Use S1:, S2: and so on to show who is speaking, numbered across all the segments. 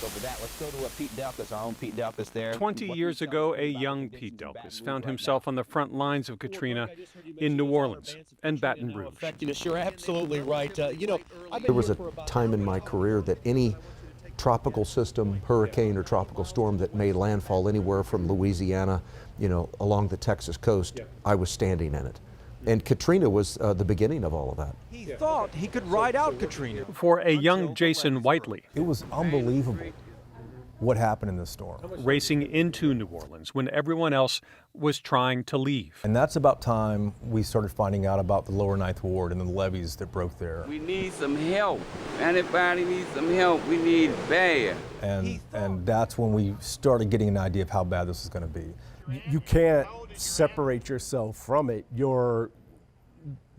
S1: over that. Let's go to Pete Delkus, our own Pete Delkus there.
S2: 20 years ago, a young Pete Delkus found himself on the front lines of Katrina in New Orleans and Baton Rouge.
S3: You're absolutely right.
S4: There was a time in my career that any tropical system, hurricane or tropical storm that made landfall anywhere from Louisiana, along the Texas coast, I was standing in it. And Katrina was the beginning of all of that.
S3: He thought he could ride out Katrina.
S2: For a young Jason Whiteley,
S5: it was unbelievable what happened in this storm.
S2: Racing into New Orleans when everyone else was trying to leave.
S5: And that's about time we started finding out about the lower Ninth Ward and the levees that broke there.
S6: We need some help. Anybody needs some help, we need bad.
S5: And that's when we started getting an idea of how bad this was going to be.
S7: You can't separate yourself from it. You're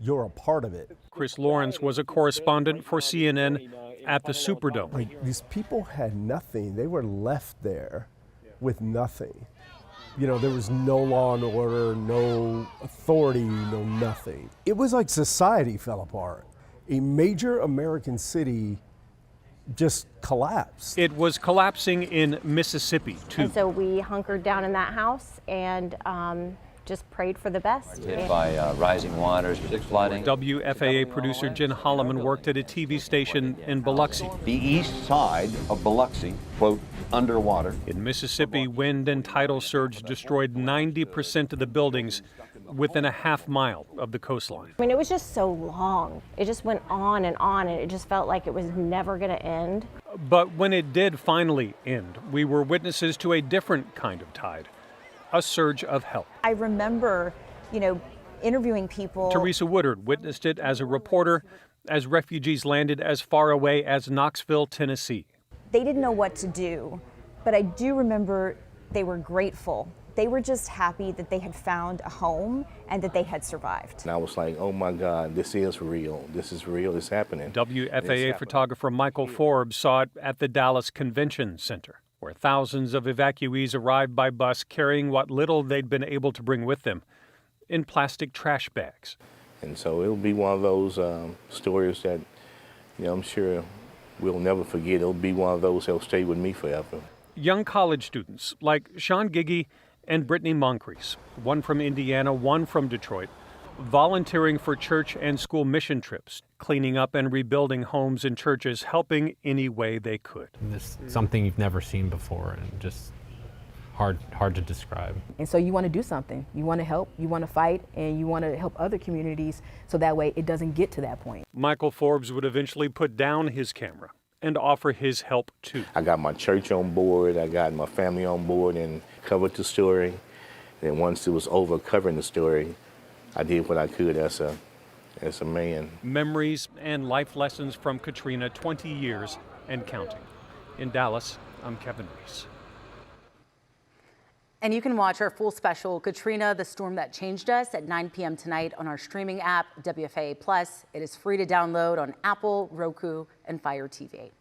S7: a part of it.
S2: Chris Lawrence was a correspondent for CNN at the Superdome.
S7: Like, these people had nothing. They were left there with nothing. There was no law and order, no authority, no nothing. It was like society fell apart. A major American city just collapsed.
S2: It was collapsing in Mississippi, too.
S8: And so we hunkered down in that house and just prayed for the best.
S9: Hit by rising waters, flooding.
S2: WFAA producer Jen Holloman worked at a TV station in Biloxi.
S10: The east side of Biloxi, quote, underwater.
S2: In Mississippi, wind and tidal surge destroyed 90% of the buildings within a half-mile of the coastline.
S8: I mean, it was just so long. It just went on, and it just felt like it was never going to end.
S2: But when it did finally end, we were witnesses to a different kind of tide, a surge of help.
S11: I remember, interviewing people.
S2: Teresa Woodard witnessed it as a reporter as refugees landed as far away as Knoxville, Tennessee.
S11: They didn't know what to do, but I do remember they were grateful. They were just happy that they had found a home and that they had survived.
S12: And I was like, oh my God, this is real. This is real. It's happening.
S2: WFAA photographer Michael Forbes saw it at the Dallas Convention Center, where thousands of evacuees arrived by bus carrying what little they'd been able to bring with them in plastic trash bags.
S12: And so it'll be one of those stories that, I'm sure we'll never forget. It'll be one of those that'll stay with me forever.
S2: Young college students like Sean Giggy and Brittany Moncrief, one from Indiana, one from Detroit, volunteering for church and school mission trips, cleaning up and rebuilding homes and churches, helping any way they could.
S13: This is something you've never seen before and just hard to describe.
S14: And so you want to do something. You want to help, you want to fight, and you want to help other communities so that way it doesn't get to that point.
S2: Michael Forbes would eventually put down his camera and offer his help too.
S12: I got my church on board, I got my family on board and covered the story. And once it was over covering the story, I did what I could as a man.
S2: Memories and life lessons from Katrina, 20 years and counting. In Dallas, I'm Kevin Reese.
S15: And you can watch our full special, Katrina, the Storm That Changed Us, at 9 p.m. tonight on our streaming app, WFAA Plus. It is free to download on Apple, Roku, and Fire TV.